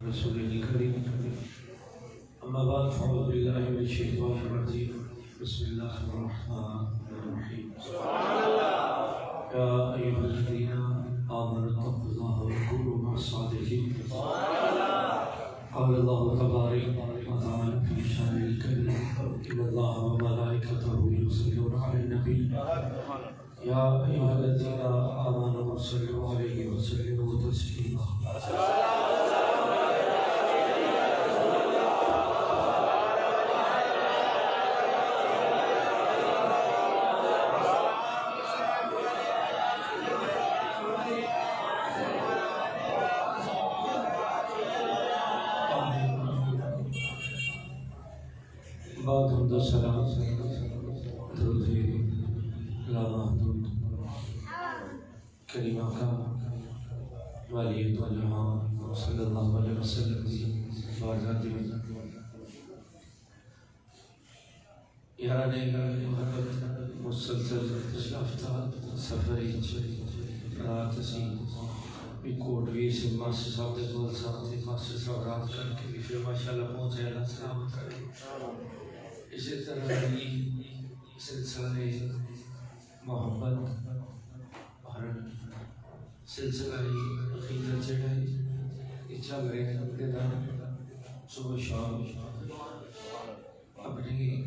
رسول الكريم أما بعد فأعوذ بالله من الشيطان الرجيم بسم الله الرحمن الرحيم يا أيها الذين آمنوا اتقوا الله وكونوا مع الصادقين قال الله تبارك وتعالى في شأن الكريم إن الله وملائكته يصلون على النبي يا أيها الذين آمنوا صلوا عليه وسلموا تسليما بعد حمد و سلام درود لامحدود کریمہ کا والی دو جہاں صلی اللہ علیہ وسلم کی بارگاہ میں یاران محبت مسلسل یافتہ سفری رات اسی بھی کوٹ بھی سے ماسٹر صاحب دے بول صاحب دے ماسٹر صاحب رات کر کے بھی پھر ماشاءاللہ پہنچے اللہ سلامت کر کے اسی طرح یہ سلسلہ محبت اور سلسلہ عقیدت جڑا ہے یہ چل رہے ہیں اقتدار صبح شام اپنی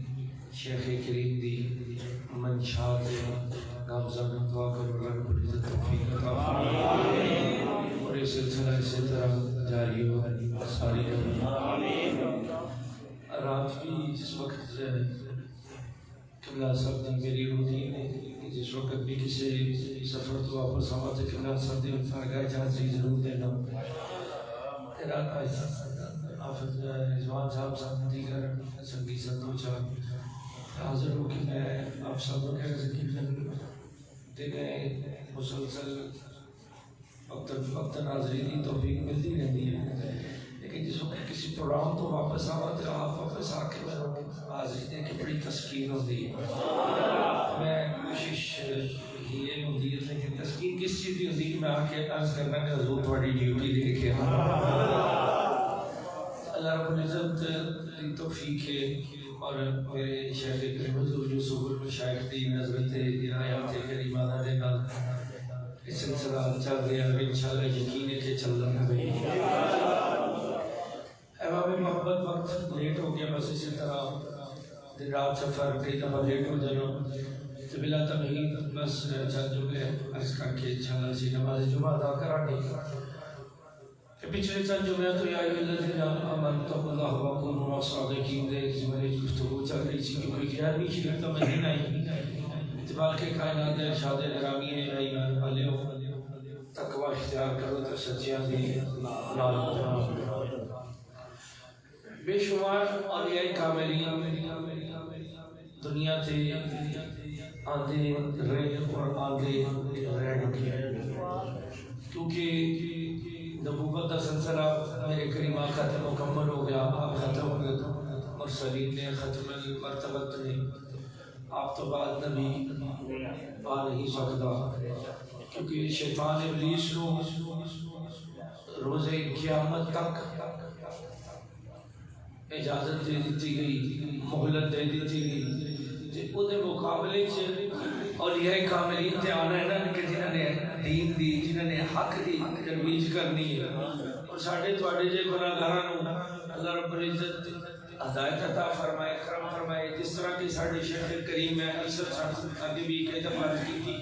شیخ کریم دی منشاء دے نامزدہ دعا کرو رب العزت توفیق عطا فرمائے اور یہ سلسلہ اسی طرح جاری ہو ساری رات بھی جس وقت قبلہ صاحب دی میری روٹین ہے جس وقت بھی کسی سفر تو واپس آوا تو قبلہ صاحب دی فرگاہ جہازی ضرور دینا رات حافظ رضوان صاحب دیگر سنگی سندو چاہ حاضر ہو کہ میں آپ سب کہہ سکیں دن مسلسل وقت ناظرین کی توفیق ملتی رہتی ہے لیکن جس وقت کسی پروگرام تو واپس آوا تو آپ واپس آ کے حاضری دے کے بڑی تسکین ہوتی ہے میں کوشش یہ ہوتی ہے لیکن تسکین کس چیز کی ہوتی ہے میں آ کے عرض کرنا کہ حضور تھوڑی ڈیوٹی دے کے اللہ رب العزت کی توفیق ہے اور میرے شیخ کریم حضور یوسف المشائخ دی نظرت عنایات کریمانہ دے نال اس سلسلہ چل رہا ہے انشاءاللہ یقین ہے کہ چل رہا ہے احباب محبت وقت لیٹ ہو گیا بس اسی طرح دن رات سفر کئی دفعہ لیٹ ہو جانا تو بلا تمہید بس چند جملے عرض کر کے انشاءاللہ اسی نماز جمعہ ادا کرا گے کہ پچھلے چند جمعہ تو یا الذین آمنوا اتقوا اللہ وکونوا مع الصادقین دے زمرے گفتگو چل رہی تھی کیونکہ 11ویں شریف تو مدینہ ہی اتباع کے کائنات ارشاد گرامی ہے اے ایمان والو تقوی اختیار کرو تو سچیاں دی نال بے شمار اولیاء کاملین دنیا تے آندے رہے اور آندے رہن گے کیونکہ نبوت کا سلسلہ میرے کریم آقا تے مکمل ہو گیا آپ ختم ہو گئے مرسلین نے ختم المرتبت نے آپ تو بعد نبی آ نہیں سکتا کیونکہ شیطان ابلیس کو روز قیامت تک اجازت دے دیتی گئی مہلت دے دیتی گئی تے او دے مقابلے چ اولیاء کاملین تے آنا ہے نا کہ جنہاں نے دین دی جنہاں نے حق دی ترویج کرنی ہے اور ساڈے تواڈے جے گناہگاراں نوں اللہ رب العزت ہدایت عطا فرمائے کرم فرمائے جس طرح کہ ساڈے شیخ کریم ہے اکثر ساڈے بھی کئی دفعہ کی تھی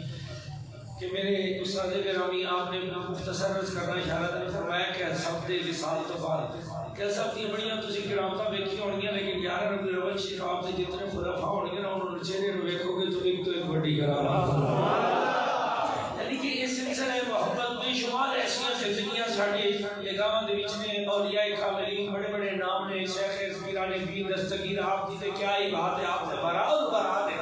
کہ میرے استاد گرامی آپ نے مختصر عرض کرنا اشارہ فرمایا کہ سب دے وصال تو بعد کہ سب دی بڑیاں تسی کرامتاں ویکھی ہونگیاں لیکن 11 ربیع الاول شریف آپ دے جتنے خلفاء ہونگے نا انہوں نے چہرے نوں ویکھو گے تو ایک بڑی کرامت یعنی کہ اس سلسلہ محبت بے شمار ایسیاں زندگیاں ساڈے نگاہاں دے وچ نے اولیاء کاملین بڑے بڑے نام نے شیخ پیران پیر دستگیر آپ دی تے کیا ہی بات ہے آپ نے براء البراء ہے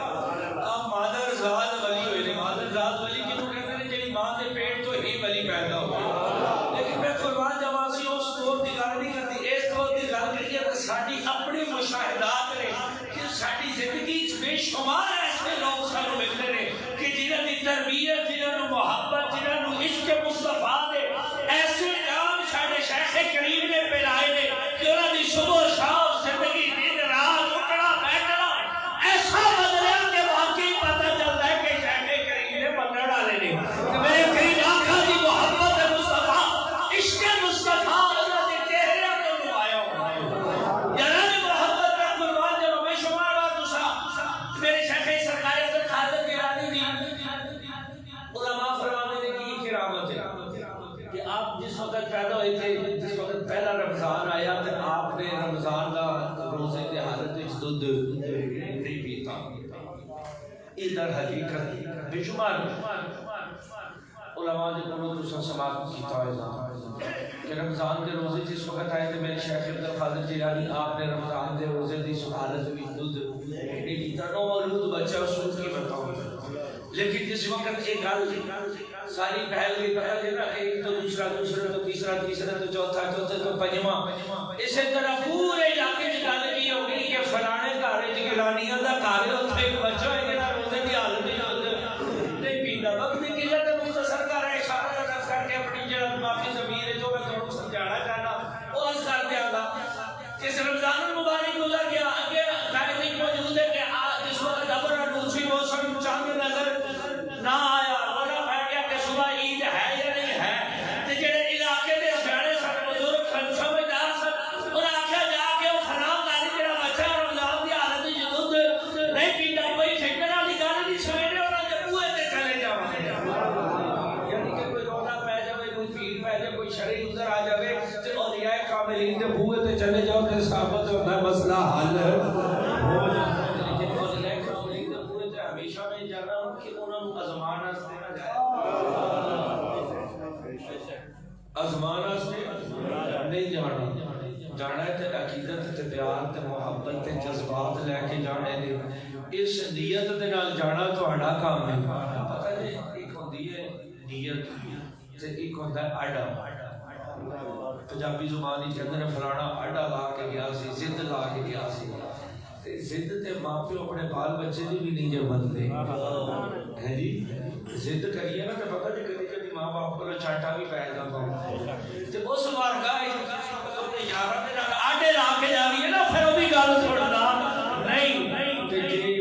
آپ مادر ذات ولی ہوئے نے مادر ذات ولی کیوں کہتے ہیں جڑی ماں دے پیٹ تو ہی ولی پیدا ہوئے لیکن میں قربان جواسی اس دور دی گل نہیں کرتی اس دور دی گل کریے کہ ساڈی اپنی مشاہدات نے کہ ساڈی زندگی وچ بے شمار ایسے لوگ سانوں ملتے ہیں کہ جنہاں دی تربیت جنہاں نوں محبت جنہاں نوں عشق مصطفیٰ دے ایسے نام ساڈے شیخ کریم نے در حقیقت بے شمار علماء نے کولوں تساں سماعت کیتا ہوئے کہ رمضان کے روزے جس وقت آئے تھے میرے شیخ عبد القادر جیلانی آپ نے رمضان کے روزے دی سعادت بھی خود نہیں دیتا نو مولود بچہ سود کی بتاؤں لیکن جس وقت ایک گل ساری پھیل گئی پتہ چلا ایک تو دوسرا تو تیسرا تو چوتھا تو پنجواں اسی طرح پورے علاقے میں گل کی ہو گئی کہ فلانے گھر گیلانیاں دا گھر اوتھے ایک بچہ ہے جڑا روزے دی حالت نہیں پیندا وقت کی قلت مختصر کر ہے اشارہ کر کے اپنی جڑا معافی ضمیر ہے جو میں تھوڑا سمجھانا چاہنا وہ عرض کر دیا گا کہ رمضان المبارک گزر گیا اگے تاریخ موجود ہے کہ اس وقت ابر دوسری موسم چاند نظر نہ آیا چلے جاؤ تے ثابت ہوتا ہے مسئلہ حل ہو جاتا ہے لیکن اولیاء کاملین دے پورے تے ہمیشہ میں جانا ہوں کہ انہاں نوں آزمان واسطے نہ جائے آزمان واسطے نہیں جانا ہے تے عقیدت تے پیار تے محبت تے جذبات لے کے جانے نے اس نیت دے نال جانا تہاڈا کام ہے پتہ جی ایک ہوندی ہے نیت تے ایک ہوندا ہے آڈا پنجابی زبان ہی کہتے ہیں فلانا آڈا لا کے گیا سی ضد لا کے گیا سی تے ضد تے ماں پیو اپنے بال بچے دی بھی نہیں جمدتے ہے جی ضد کریے نا تے پتہ نہیں کدی کدی ماں باپ کو چاٹا بھی پے جاتا تے اس وارگاہ اپنے یاراں دے نال آڈے لا کے جاویے نا پھر وہ بھی گل سندا نہیں تے جی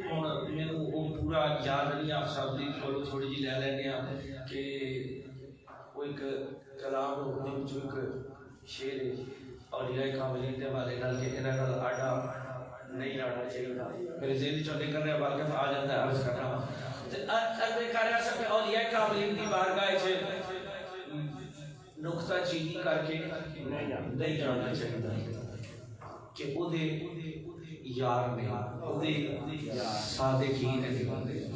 ہن مینوں وہ پورا یاد نہیں آپ سب دی تھوڑی جی لے لینے کہ وہ ایک کلام اردو جو ایک شعر ہے اولیاء کاملین دے والے نال کہ انہاں نال آڈا نہیں لانا چاہیے میرے ذہن چ نکل رہا بلکہ آ جاتا ہے عرض کرنا تے عرض کر رہا سب اولیاء کاملین دی بارگاہ وچ نقطہ چینی کر کے نہیں جانا چاہیے کہ او دے یار نے او دے صادقین نے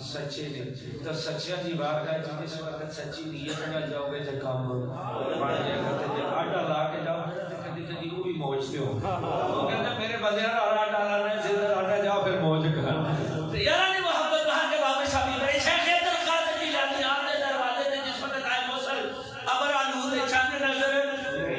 سچے نے تو سچیاں دی بارگاہ جس وقت سچی نیت نال جاؤ گے تے کام بن جائے گا تے آٹا لا کے جاؤ تے کدی کدی وہ بھی موج تے ہو وہ کہتا میرے بندے نال آٹا لانا ہے زندہ آٹا جاؤ پھر موج کر تے یاراں دی محبت باہر کے بابے شامل ہے شیخ عبد القادر جیلانی آپ دے دروازے تے جس وقت آئے موصل ابر آلود چاند نظر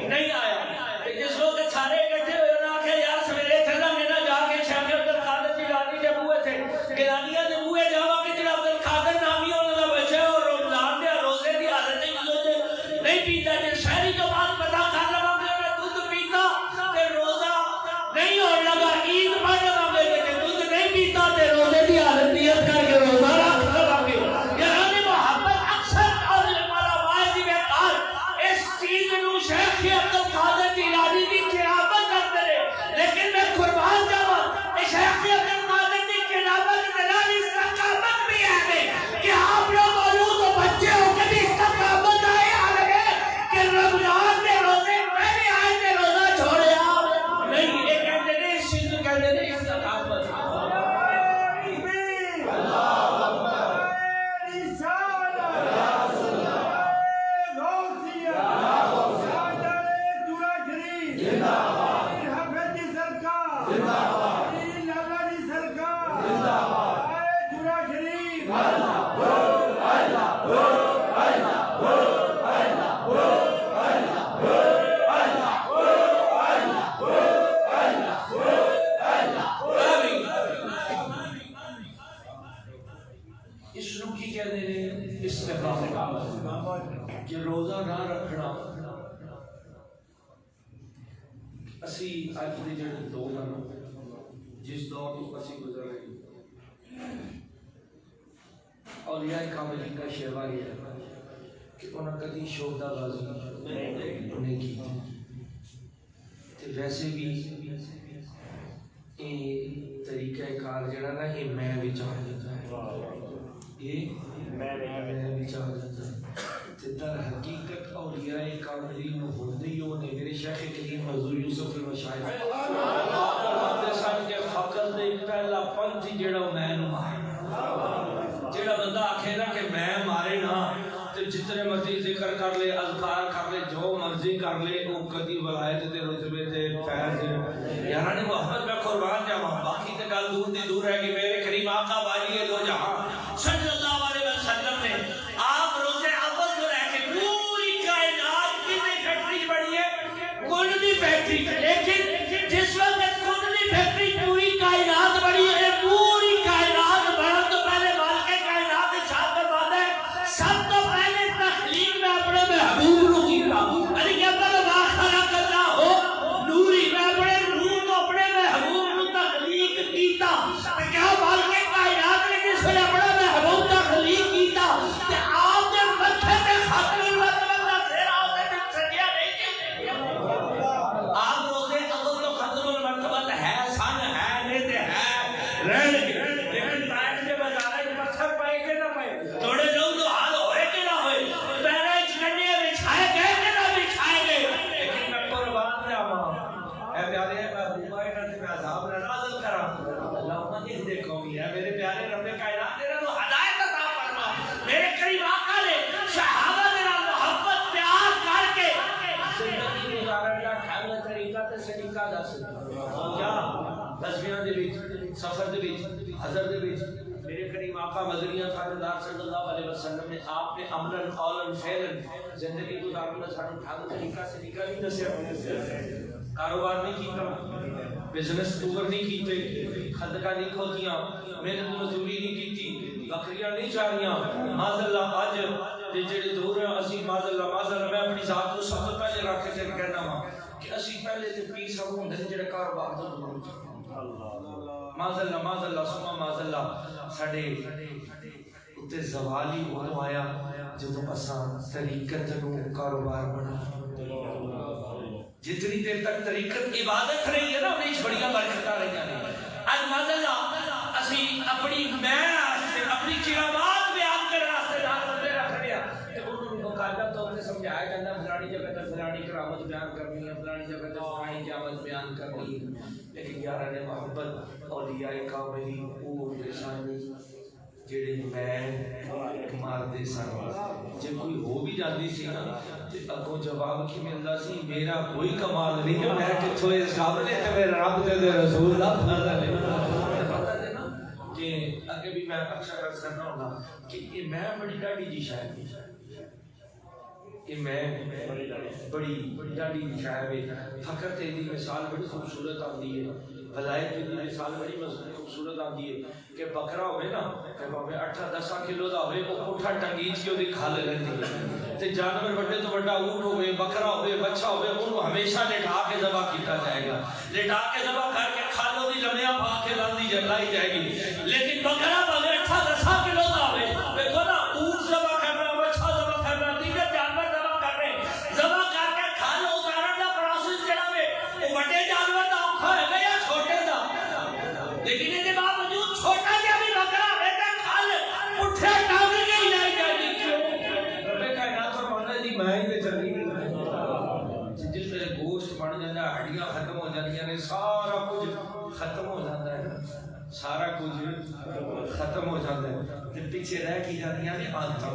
نہیں آیا تے جس وقت سارے اکٹھے ہوئے انہاں کہ یار سویرے چلا میں نہ جا کے شیخ عبد القادر جیلانی دے بوئے تھے گیلانیاں دے بوئے جاواں کہ جڑا عبد القادر نامی انہاں دا بچہ اور رمضان دے روزے دی حالت نہیں پیتا جے شہری تو بات پتہ کر لواں گے دودھ پیتا تے روزہ نہیں ہون لگا عید پڑھ لواں گے تے دودھ نہیں پیتا تے روزے دی حالت نیت کر کے روزہ رکھ لواں گے یار محبت اکثر اور ہمارا واجب ہے کار اس چیز نو شیخ عبد القادر جیلانی دی قرابت کرتے رہے لیکن میں قربان جاواں شیخ عبد القادر دی قرابت دلالی ثقافت بھی ہے کہ آپ لوگ مولود و بچے ہو کے بھی ثقافت آئے کہ رمضان کے روزے پہلے آئے تھے روزہ چھوڑیا نہیں یہ کہتے ہیں اس چیز کو کہتے ہیں اس ثقافت کہ روزہ نہ رکھنا اسی اج دے جڑے دور ہیں جس دور تو اسی گزر رہے ہیں اولیاء کاملین کا شیوا یہ ہے کہ انہوں کدی شوہدہ بازی نہیں کی تے ویسے بھی یہ طریقہ کار جڑا نا یہ میں وچ آ جاتا ہے یہ میں وچ آ جاتا ہے در حقیقت اولیاء کاملین ہوندے ہی ہونے میرے شیخ کریم حضور یوسف المشاہد فرماتے سن کہ فقر دے پہلا پنتھ جڑا میں نو مار ذکر کر لے اذکار کر لے جو مرضی کر لے وہ کدی ولایت دے رتبے تے فیض یاران محمد میں قربان جاواں باقی تے گل دور دی دور ہے کہ میرے کریم آقا والی دو جہاں صلی اللہ علیہ وسلم نے آپ روزے اول کو لے کے پوری کائنات کی فیکٹری بڑی ہے کل دی فیکٹری لیکن جس وقت کل دی فیکٹری پوری کائنات بڑی ہے پوری کائنات بڑھن تو پہلے مالک کائنات ارشاد فرماتا ہے سب تو پہلے تخلیق میں اپنے محبوب کو کیتا علی کہتا ہے ما خلق اللہ ہو نوری میں اپنے نور کو اپنے محبوب کو تخلیق کیتا کیا مالک کائنات نے کس نے اپنا محبوب تخلیق کیتا کہ آپ نے متھے پہ ختم المطلب کا سیرا ہوتے سجیا نہیں آپ روزے اول تو ختم المرتبہ ہے سن ہے نیتے ہے رہن کے لیکن بیٹھ کے بازار کے پتھر پائے کہ نہ پائے تھوڑے لوگ تو حال ہوئے کہ نہ ہوئے پہلے چکنڈے بچھائے گئے کہ نہ بچھائے گئے لیکن میں قربان جاواں اے پیارے محبوبہ انہاں تے میں عذاب نہ نازل کراں اللہم اہد قومی ہے میرے پیارے رب کائنات انہاں نوں ہدایت عطا فرما میرے کریم آقا نے صحابہ دے نال محبت پیار کر کے زندگی گزارن دا ڈھنگ طریقہ تے سلیقہ دس کیا تسبیحاں دے وچ سفر دے وچ حضر دے وچ میرے کریم آقا مدنیہ تاجدار صلی اللہ علیہ وسلم نے آپ نے عملاً قولاً فعلاً زندگی گزارن دا سانو ڈھنگ طریقہ سلیقہ نہیں دسیا کاروبار نہیں کیتا بزنس ٹور نہیں کیتے خدقہ نہیں کھوتیاں محنت مزدوری نہیں کیتی بکریاں نہیں چاریاں معاذ اللہ اج دے جڑے دور ہیں اسی معاذ اللہ میں اپنی ذات کو سب تو پہلے رکھ کے کہنا وا کہ اسی پہلے تے پیر صاحب ہوندے جڑے کاروبار تو دور معاذ اللہ سما معاذ اللہ ساڈے تے زوال ہی وہ آیا جدوں اساں طریقت نو کاروبار بنا جتنی دیر تک طریقت عبادت رہی ہے نا انہیں بڑیاں برکتاں رہی ہیں اج معاذ اللہ اسی اپنی میں اپنی چراغات بیان کرنے واسطے نال بندے رکھ رہے ہیں تے انہوں نے باقاعدہ طور تے سمجھایا جاتا ہے فلانی جگہ تے فلانی کرامت بیان کرنی ہے فلانی جگہ تے فلانی قیامت بیان کرنی ہے لیکن یاران محبت اولیاء کاملی وہ نشانی جڑے میں مار دے سن جے کوئی ہو بھی جاندی سی نا تے اگوں جواب کی ملدا سی میرا کوئی کمال نہیں کہ میں کتھوں اس قابل نے تے میرے رب دے رسول اللہ پتہ دینا کہ اگے بھی میں اکثر عرض کرنا ہونا کہ یہ میں بڑی ڈاڈی جی شاید کہ میں بڑی ڈاڈی جی شاید فقر تے دی مثال بڑی خوبصورت آندی ہے ولایت کی مثال بڑی خوبصورت آتی ہے کہ بکرا ہوئے نا کہ ہمیں 8-10 کلو دا ہوئے وہ اٹھا ٹنگیچ کے وہ کھا لے رہتی ہے تے جانور بڑے تو بڑا اونٹ ہوئے بکرا ہوئے بچہ ہوئے انہوں ہمیشہ لٹا کے ذبح کیتا جائے گا لٹا کے ذبح کر کے کھالوں دی لمیاں پا کے لاندی جلائی جائے گی لیکن بکرا بھلے 8-10 کلو دا ہوئے دیکھو نا اونٹ ذبح کرنا بچہ ذبح کرنا دیگر جانور ذبح کر رہے ذبح کر کے کھالوں اتارن دا پروسیس جڑا وے وہ بڑے جانور دا اوکھا ہے گا چھوٹے دا لیکن اس کے باوجود چھوٹا جا بھی بکرا بیٹا کھال اٹھے ٹانگ کے ہی لائی جائے کیوں رب کائنات فرماتا جی میں ہی تے چلی جس میں گوشت بن جاتا ہے ہڈیاں ختم ہو جاتی ہیں سارا کچھ ختم ہو جاتا ہے سارا کچھ ختم ہو جاتا ہے تے پیچھے رہ کی جاتی ہیں آندراں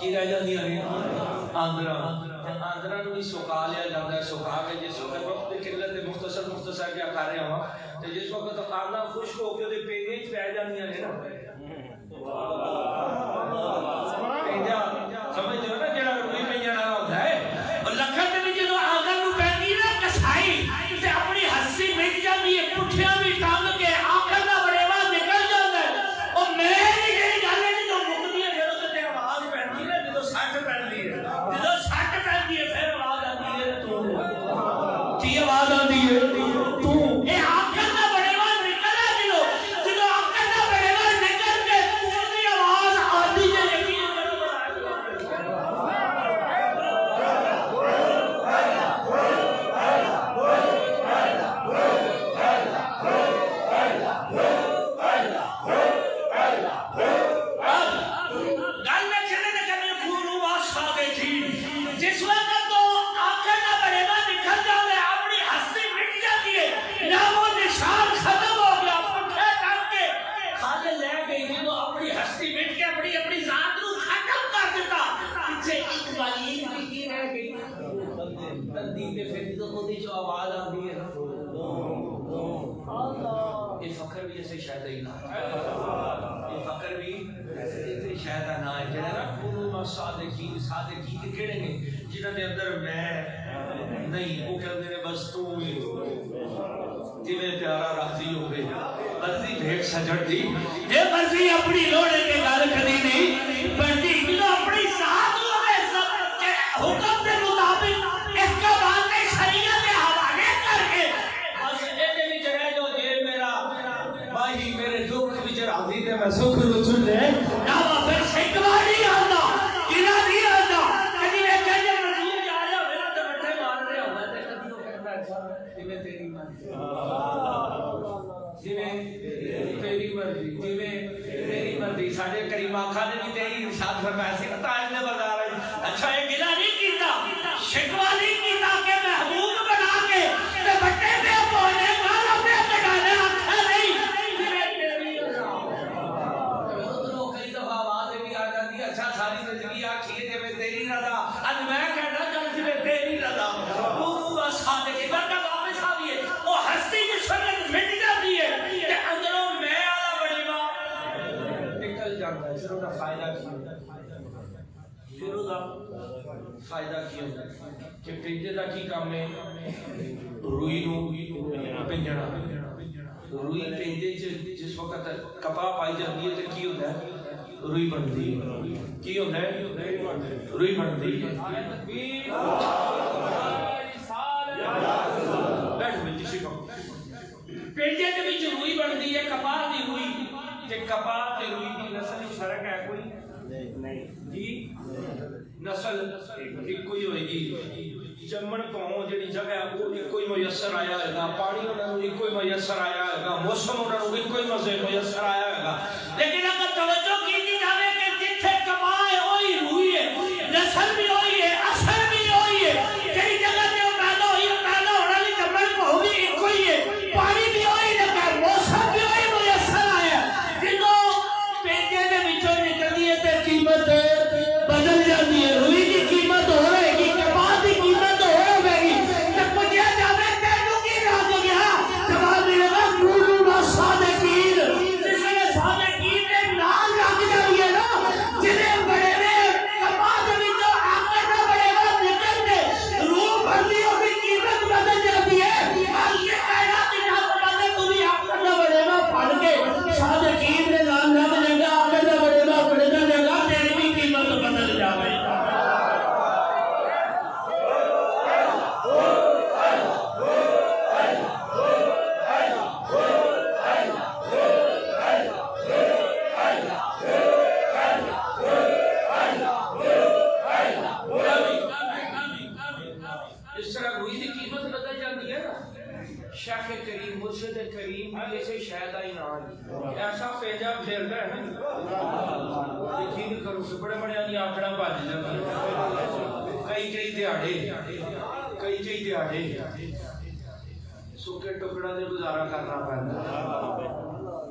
کی رہ جاتی ہیں آندراں نو بھی سکا لیا جاتا ہے سکا کے جس وقت قلت مختصر کیا کر رہے ہوں تے جس وقت آنداں خشک ہو کے دے پینگے وچ پہ جاندیاں نے نا پینجا سمجھ جو نا جڑا روئی پہ جانا ہوتا ہے اور لکھن تے جدوں آنداں نو پیندی نا کسائی تے اپنی ہنسی مٹ جاندی ہے پٹھیاں بھی ٹنگ کے آخر دا بڑےوا نکل جاندا ہے او میری جڑی گل ہے جو مکدی ہے جدوں تے آواز پیندی ہے جدوں سٹ پیندی ہے جدوں سٹ پیندی ہے پھر آواز آندی ہے تو کی آواز آندی ہے تو اے آخر دا بڑےوا نکل جدوں جدوں آخر دا بڑےوا نکل کے تو دی آواز آندی ہے یقین کرو جس وقت تو آخر نہ بڑے گا نکل جاؤ اپنی جدو وہ آواز آتی ہے یہ فخر بھی ایسے شاید ہی نہ یہ فخر بھی ایسے شاید نہ ہے جنہیں نا قلوب صادقین صادقین کہڑے نے جنہوں نے اندر میں نہیں وہ کہتے ہیں بس تو ہی جویں پیارا راضی ہوئے مرضی بھیٹ سجڑ دی یہ مرضی اپنی لوڑے کے گل کدی نہیں بڑھتی جنہوں اپنی ساتھ ہوئے حکم کے مطابق احکامات کے شریعت کے حوالے کر کے بس ایڈے بھی چڑھے جو جیل میرا بھائی میرے دکھ بھی راضی تے میں سکھ رو چن لے نہ پھر شکوا نہیں آتا گنا نہیں آتا کبھی میں کہنے مرضی جا رہا میرا تو بٹھے مار رہے ہوتا ہے کبھی وہ کہتا ہے کہ میں تیری مرضی تیری مرضی تیری مرضی ساڈے کریم آقا نے بھی تیری ارشاد فرمایا سی تاج نے بتا رہا اچھا یہ گلا نہیں کیتا شکوا نہیں کیتا کہ محبوب بنا کے تے بٹے پہ پونے مال اپنے کٹانے آکھا نہیں تیری ادھروں کئی دفعہ آواز بھی آ جاتی اچھا ساری زندگی آکھی ہے میں تیری رضا اج میں کہنا چل میں تیری رضا پورو بس صادق برکت واپس آ گئی وہ ہستی کی شرط مٹ جاتی ہے کہ اندروں میں آلا بڑی ماں نکل جاتا ہے پھر وہ فائدہ کی ہوتا ہے پھر وہ فائدہ کی ہوتا ہے کہ پنجے دا کی کام ہے روئی نو پنجنا روئی پنجے جس وقت کپا پائی جاتی ہے تو کی ہوتا ہے روئی بنتی ہے کی ہوتا ہے روئی بنتی ہے بیٹھ بلتی شکم پنجے کے بچ روئی بنتی ہے کپا دی روئی کہ کپا تے روئی دی نسل فرق ہے کوئی نہیں جی نسل ایک کوئی ہوئے گی جمن پاؤں جڑی جگہ وہ ایک کوئی میسر آیا ہے گا پانی انہوں نے ایک کوئی میسر آیا ہے گا موسم انہوں نے ایک کوئی میسر آیا ہے گا لیکن اگر توجہ کی دی جاوے کہ جتھے کپا ہے وہی روئی ہے نسل بھی وہی ہے اثر بھی وہی ہے جڑی جگہ تے وہ پیدا ہوئی پیدا ہونا بھی جمن پاؤں بھی ایک کوئی ہے پانی بھی وہی لگا ہے موسم بھی وہی میسر آیا ہے جنہوں پیجے دے بچوں نکلنی ہے تے قیمت بدل جاتی ہے روئی کی قیمت ہو رہے گی کپاس کی قیمت ہو رہے گی جب مجھے جاوے تینوں کی رات ہو گیا جواب ملے گا قلوب صادقین جس میں صادقین نے نام رکھ جائیے نا جنہیں بڑے نے کپاس بھی جو آخر نہ بڑے گا نکل دے روح بھرلی ہوگی قیمت بدل جاتی ہے آج یہ کہنا کہ جہاں پڑھنے تو بھی آخر نہ بڑے گا پڑھ کے صادقین نے نام رکھ جائے گا آخر نہ بڑے گا پڑھ جائے گا تیری بھی قیمت بدل جائے گا اس طرح روئی کی قیمت بدل جاتی ہے نا شیخ کریم مرشد کریم بھی ایسے شاید آئی نہ ایسا پیجا پھیرتا ہے نا یقین کرو کہ بڑے بڑے آنی آکڑا باجی جاتی کئی دیہڑے سکے ٹکڑا دے گزارا کرنا پڑتا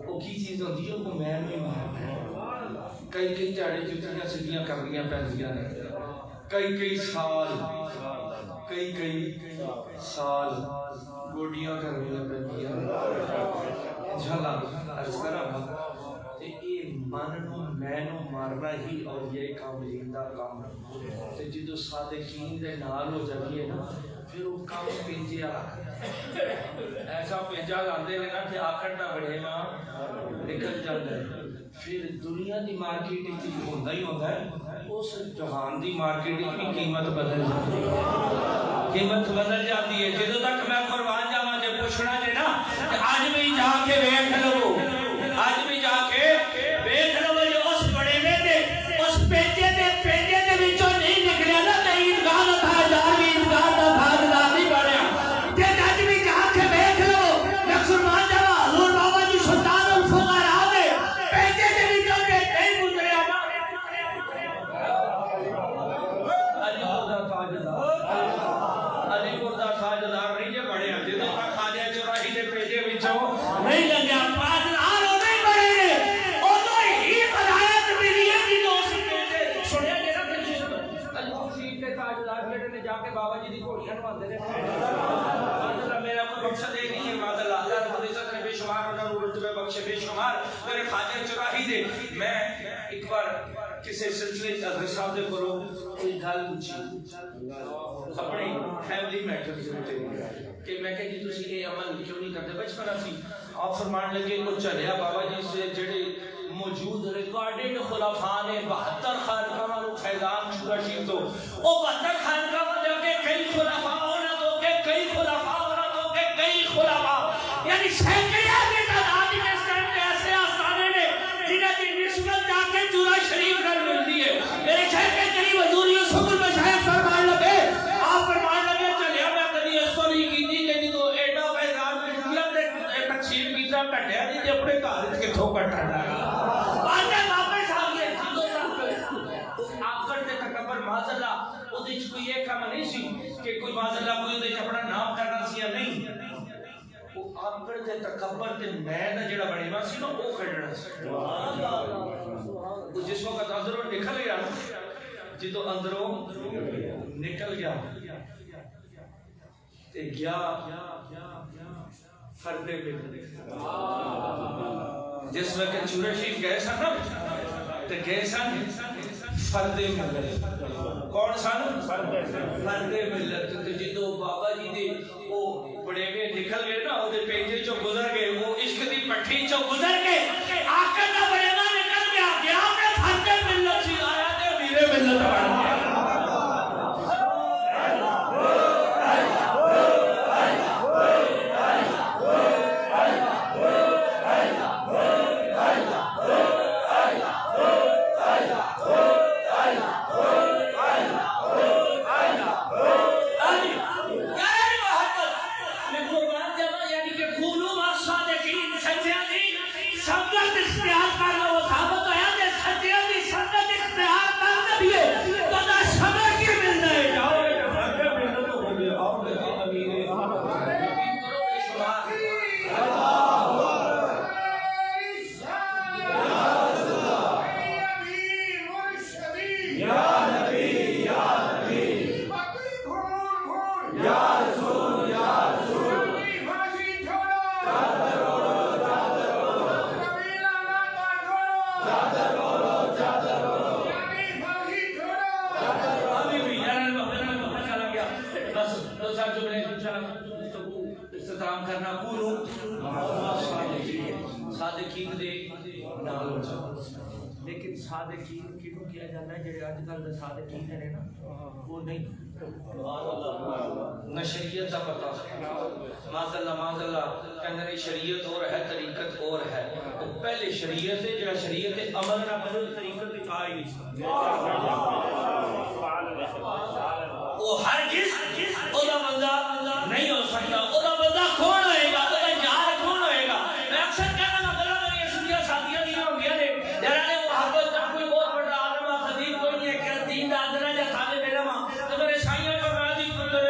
وہ کی چیز ہوتی ہے وہ میں نہیں مارنا کئی دیہڑے جتنیاں سیدھیاں کرنیاں پہنچیاں نے کئی سال گوڈیاں کرنیاں پہنچیاں انشاءاللہ عرض کرا کہ یہ من نو میں نو مارنا ہی اور یہ کاملین دا کام ہے جدو صادقین دے نال ہو جائیے نا پھر وہ کام پنجے ایسا پنجا لاندے نے نا کہ آکڑ نہ بڑھے نا نکل جاتا ہے پھر دنیا دی مارکیٹ کی ہوتا ہی ہوتا ہے اس جہان دی مارکیٹ کی قیمت بدل جاتی ہے جدو تک میں قربان جاواں جے پوچھنا جے نا کہ آج بھی جا کے ویکھ لو آج بھی جا کے ویکھ لو جو اس بڑے میں دے اس پیجے دے وچوں نہیں نکلیا نا تے عیدگاہ دا تھاجدار بھی عیدگاہ دا تھاجدار نہیں بنیا تے اج بھی جا کے ویکھ لو میں قربان جاواں حضور بابا جی سلطان الفقراء دے پیجے دے وچوں نہیں گزریا نا علی پور دا تاجدار نہیں جے بڑے جدوں تک خواجہ چوراہی دے پیجے وچوں نہیں لگیا تاجدار او نہیں بڑے اودوں ہی ہدایت ملی ہے کہ اس پیجے سنیا جے نا علی پور شریف دے تاجدار بیٹے نے جا کے بابا جی دی گھوڑیاں نواندے نے بخشے بے شمار میرے خواجہ چراہی دے میں ایک بار کسی سلسلے حضرت صاحب دے کرو کوئی گل پوچھی اپنے فیملی میٹر کہ میں کہ جی تسی یہ عمل کیوں نہیں کرتے بچپنا سی آپ فرمان لگے وہ چلیا بابا جی سے جڑے موجود ریکارڈڈ خلفاء نے 72 خانقاہ نو فیضان چورا شریف تو او 72 خانقاہ جا کے کئی خلفاء ہونا تو کہ کئی خلفاء ہونا تو کہ کئی خلفاء یعنی سینکڑوں کی تعداد میں اس ٹائم پہ ایسے آستانے نے جنہیں کی نسبت جا کے چورا شریف کر ملتی ہے میرے شہر کے قریب حضور یوسف المشاہد فرمان لگے آپ فرمان لگے چلیا میں کبھی اس کو نہیں کی تھی کہ تو ایڈا فیضان میں جویا تے ایک چھیر پیزا کٹیا نہیں تے اپنے گھر وچ کتھوں کٹنا لگا کوئی ایک کام نہیں سی کہ کوئی معذاللہ کوئی اپنا نام کرنا سی یا نہیں وہ آکڑ دے تکبر تے میں دا جڑا بنے وا سی نا وہ کھڑنا سی جس وقت اندروں نکل گیا جدو اندروں نکل گیا تے گیا فردے پہ جس وقت چورا شریف گئے سن نا تے گئے سن فردے ملت کون سن فردے ملت تے جدو بابا جی دے او بڑے میں نکل گئے نا او دے پیجے چوں گزر گئے وہ عشق دی پٹھی چوں گزر گئے آقا دا بڑے میں نکل گیا گیا تے فردے ملت سی آیا تے میرے ملت بن گیا لیکن صادقین کیوں کیا جاتا ہے جڑے اج کل دے صادقین ہیں نا وہ نہیں نہ شریعت دا پتہ معاذاللہ کہندے نے شریعت اور ہے طریقت اور ہے پہلے شریعت ہے جڑا شریعت عمل نہ کرو طریقت وچ آ ہی نہیں وہ ہرگز او دا بندہ نہیں ہو سکتا او دا بندہ کون ہوئے گا او دا یار کون ہوئے گا میں اکثر کہنا نا بڑا میری اسدیاں ساتھیاں نہیں ہوں گیا نے جڑا نے محبت دا کوئی بہت بڑا عالم خطیب کوئی نہیں ہے کہ دین دا اندر جا سارے میرا ماں تو میرے سائیاں کو راضی کر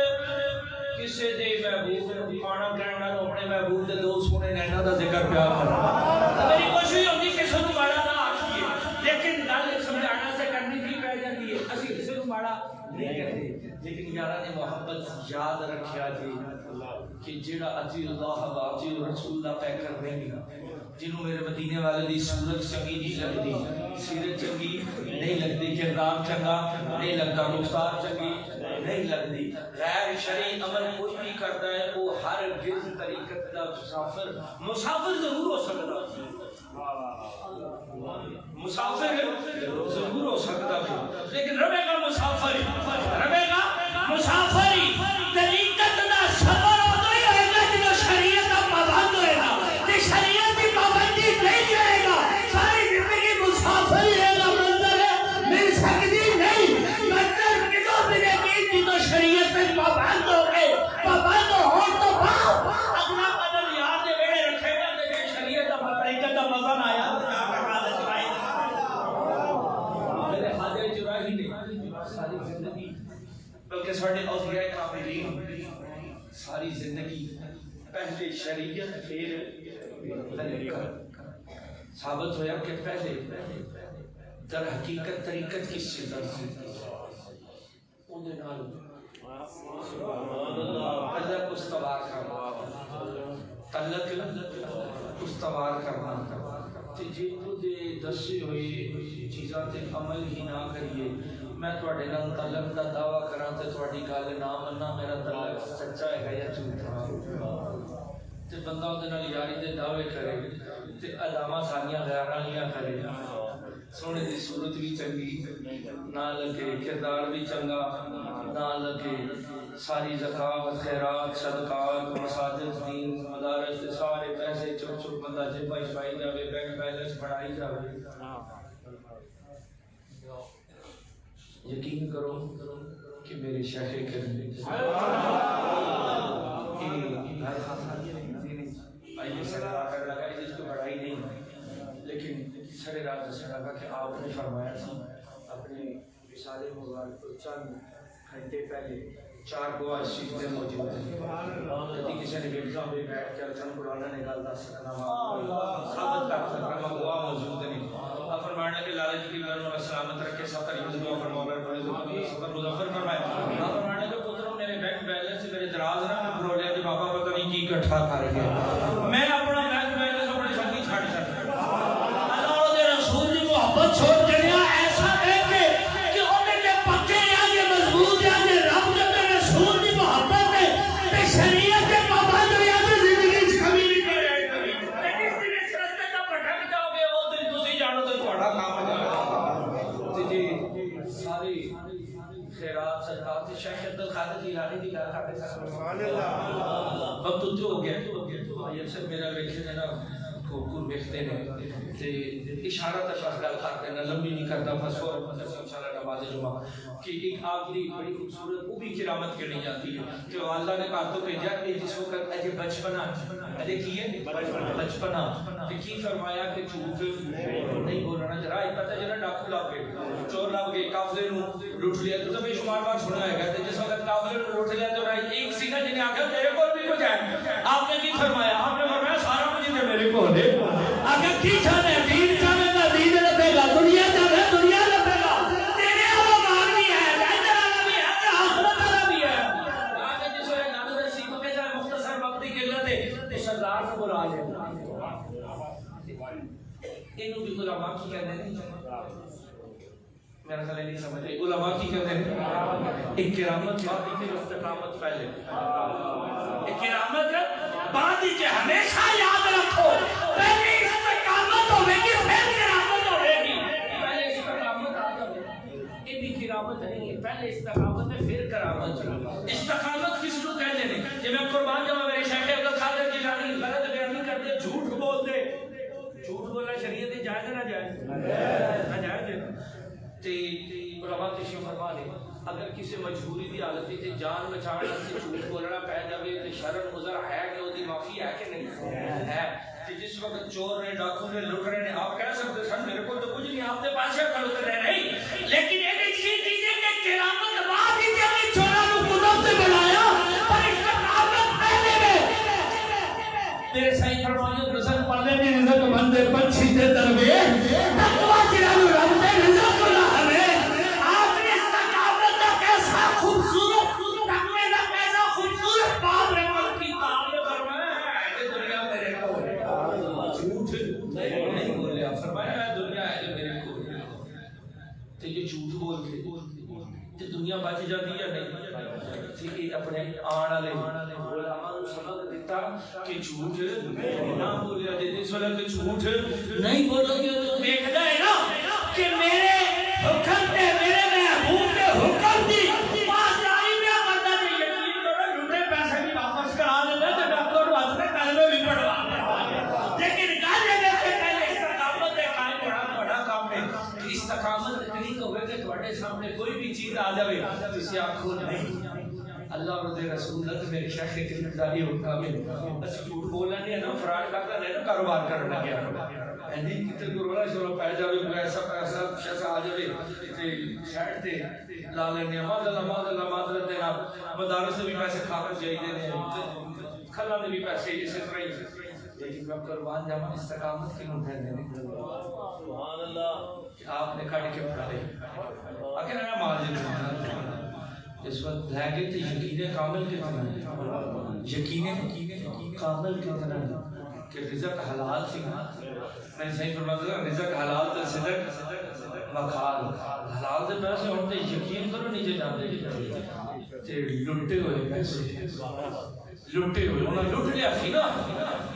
کسے دے محبوب کھانا کھانا اپنے محبوب دے دو سونے نینہ دا ذکر پیار کرنا میری کوشش ہوتی کہ سنو بڑا نہ آکھیے لیکن گل سمجھانا سے کرنی بھی پہ جاتی ہے اسی کسی کو بڑا نہیں کہتے لیکن یارہ نے محبت یاد رکھیا جی کہ جیڑا اطیع اللہ و اطیع رسول اللہ پہ کرنے گا جنہوں میرے مدینے والے دی صورت چنگی نہیں لگتی سیرت چنگی نہیں لگتی کردار چنگا نہیں لگتا رفتار چنگی نہیں لگتی غیر شرعی عمل کوئی بھی کرتا ہے وہ ہر گز طریقت کا مسافر ضرور ہو سکتا مسافر ضرور ہو سکتا ہے لیکن رہے گا مسافر رہے گا مسافری طریقت دا سفر ہوتا ہی ہوئے گا جو شریعت کا پابند ہوئے گا کہ شریعت کی پابندی نہیں جائے گا ساری زندگی مسافری رہے گا منظر مل سکتی نہیں منظر کتوں ملے گی جو شریعت میں پابند ہو گئے پابند ہو تو پاؤ اپنا قدر یاد دے بیڑے رکھے گا کہ شریعت کا طریقت کا مزہ نہ آیا میرے خاطر چراہی نے ساری زندگی بلکہ سارے اولیاء کاملین ساری زندگی پہلے شریعت پھر طریقت ثابت ہویا کہ پہلے در حقیقت طریقت کس سے درسی اندھے نال تلق استوار کا تلق استوار کرنا تے جے خودے دسے ہوئے چیزاں تے عمل ہی نہ کریے میں تواڈے نال تعلق دا دعویٰ کراں تے تواڈی گل نہ مننا میرا تعلق سچا ہے یا جھوٹا تے بندہ اودے نال یاری دے دعوے کرے تے علامہ ثانیہ غیر والیاں کرے سونے دی صورت بھی چنگی نہ لگے کردار بھی چنگا نہ لگے ساری زکوٰۃ خیرات صدقات مساجد دین مدارس تے سارے پیسے چپ چپ بندہ جیبا وچ پائی جاوے بینک بیلنس بڑھائی جاوے یقین کرو کہ میرے شیخ کریم آئیے سڑا کر لگا اس کو بڑھائی نہیں لیکن سڑے رات دسنے لگا کہ آپ نے فرمایا تھا اپنے رسالے مبارک کو چند گھنٹے پہلے 4 گواہ اس چیز میں موجود ہیں کبھی کسی نے بیٹھا ہوئے بیٹھ کے چند قرآن نکال دا سکنا ثابت کر سکنا گواہ موجود نہیں آپ فرمانے کہ لالہ جی کی بلند و سلامت رکھے سفر یوزد و فرمولا سفر مظفر فرمائے آپ فرمانے کہ پتروں میرے بینک بیلنس سے میرے دراز نہ میں بھرو لیا جی بابا پتہ نہیں کی اکٹھا کر گیا میں اپنا بینک بیلنس اپنے سنگی چھاڑ سکتا اللہ اور دے رسول کی محبت چھوڑ کے لیا ایسا ہے کہ انہیں کے پکے یا یہ مضبوط یا یہ رب کے رسول کی محبت ہے کہ شریعت کے پابند یا تو زندگی کبھی نہیں کرے لیکن اس دن اس رستے کا بھٹک جاؤ گے وہ دن تسی جانو تو تھوڑا کام ہو جائے جی ساری خیرات صدقات شیخ عبد القادر جیلانی دی گل کرتے سبحان اللہ وقت تو ہو گیا تو یہ سب میرا ویکھے نے نا کو ویکھتے نے تے اشارہ تک گل کرتے ہیں لمبی نہیں کرتا بس اور انشاءاللہ نماز جمعہ کہ ایک آخری بڑی خوبصورت وہ بھی کرامت کے نہیں جاتی ہے کہ اللہ نے کہا تو بھیجا کہ جس وقت اجے بچپنا اجے کی ہے بچپنا تے کی فرمایا کہ جھوٹ نہیں بولنا ذرا پتہ جڑا ڈاکو لگ گئے چور لگ گئے قافلے نو لوٹ لیا تو بے شمار بار سنا ہے کہ جس وقت قافلے نو لوٹ لیا تو ایک سی نا جنے آکھا میرے کول بھی کچھ ہے آپ نے کی فرمایا آپ نے فرمایا سارا کچھ تے میرے کول ہے اگر کی چاہے دین چاہے گا دین رکھے گا دنیا چاہے دنیا رکھے گا تیرے وہ مار بھی ہے بہتر والا بھی ہے آخرت والا بھی ہے آگے جس وقت نظر سیکھ کے جائے مختصر وقت کی قلت ہے تو سردار کو بلا لے انہوں بھی علماء کی کہتے ہیں میرا خیال نہیں سمجھ رہے علماء کی کہتے ہیں ایک کرامت بعد ایک استقامت پہلے ایک کرامت بعد ہی ہمیشہ یاد رکھو پہلے استقامت ہوے گی پھر کرامت ہوے گی پہلے استقامت آ جائے یہ بھی کرامت نہیں ہے پہلے استقامت ہے پھر کرامت استقامت کس کو کہتے ہیں جب میں قربان جاؤں میرے شیخ عبد القادر جیلانی غلط بیان نہیں کرتے جھوٹ بولتے جھوٹ بولنا شریعت میں جائز نہ جائز نہ جائز تے علماء تشریف فرما لے اگر کسی مجبوری دی حالت تے جان بچانا سے جھوٹ بولنا پہ جاوے تے شرم عذر ہے کہ وہ دی معافی ہے کہ نہیں ہے کہ جس وقت چور نے ڈاکو نے لوٹ رہے نے آپ کہہ سکتے سن میرے کو تو کچھ نہیں آپ کے پاس ہے کھڑوتے رہ نہیں لیکن ایک چیز دیجیے کہ کرامت بعد ہی جب چورا کو قدرت سے بنایا پر اس کا کرامت پہلے میں تیرے صحیح فرمائیو رسل پڑھنے میں رزق بندے پنچھی دے دروے تقوی جلالو رب دے رزق اللہ ہمیں آپ نے استقامت کا کیسا خوبصورت تقوی کا کیسا خوبصورت باب رحمت کی تعلیم فرمایا ہے کہ دنیا میرے کو ہے جھوٹ نہیں بولے فرمایا ہے دنیا ہے جو میرے کو ہے تو یہ جھوٹ بول کے تو دنیا بچ جاتی ہے نہیں کہ اپنے آن والے علماء کو سبق دیتا کہ جھوٹ نہ بولیا جس وقت جھوٹ نہیں بولو گے تو دیکھتا ہے نا کہ میرے حکم تے میرے محبوب کے حکم دی پاس جاری میں کرتا ہے یقین کرو لوٹے پیسے بھی واپس کرا دیتا تو ڈاکٹر واسطے میں کلمے بھی پڑھوا لیکن گل یہ ہے کہ پہلے استقامت ہے قائم بڑا کام ہے استقامت اتنی تو ہے کہ تھوڑے سامنے کوئی بھی چیز آ جائے کسی آنکھوں نہیں اللہ اور دے رسول اللہ تو میرے شیخ کی ذمہ ہوتا میں بس جھوٹ بولنا نہیں ہے نا فراڈ کرنا نہیں نا کاروبار کرنا گیا اینی کتے کو رولا شروع پہ جاوے کوئی ایسا پیسہ شیسا آ جاوے تے شاید تے لا لینے معذرت دینا مدارس سے بھی پیسے کھا کر جائی دینے کھلا نے بھی پیسے اسی طرح ہی لیکن میں قربان جاما استقامت کی نوٹھے دینے سبحان اللہ آپ نے کھڑی کے پڑھا لے آکے نا ماضی اس وقت لے گئے تھے یقین کامل کتنا ہے یقین کامل کتنا ہے کہ رزق حلال سی میں صحیح فرماتا ہوں رزق حلال تے صدق وقال حلال دے پیسے ہوتے یقین کرو نیچے جاندے تے لٹے ہوئے پیسے لٹے ہوئے انہوں نے لٹ لیا سی نا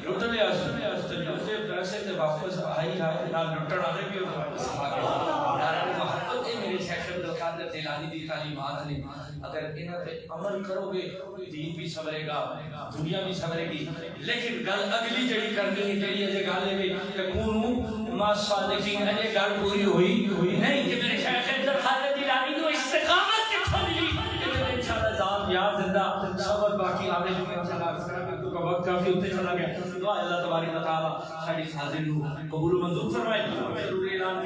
لٹ لیا سی تے لٹے پیسے تے واپس آئی نہ لٹن والے بھی واپس آ گئے محبت ہے میرے شیخ عبد القادر جیلانی دی تعلیمات نے اگر انہاں پہ عمل کرو گے دین بھی سنورے گا دنیا بھی سنورے گی لیکن گل اگلی جڑی کرنی ہے جڑی ہے گل ہے کہ کونو ما صادقین ہے گل پوری ہوئی نہیں کہ میرے شیخ عبد القادر جیلانی کو استقامت کتھوں ملی کہ انشاءاللہ ذات یاد زندہ صبر باقی آگے جو کا وقت کافی ہوتے چلا گیا دعا اللہ تبارک و تعالی ساری حاضر کو قبول و منظور فرمائے ضرور اعلان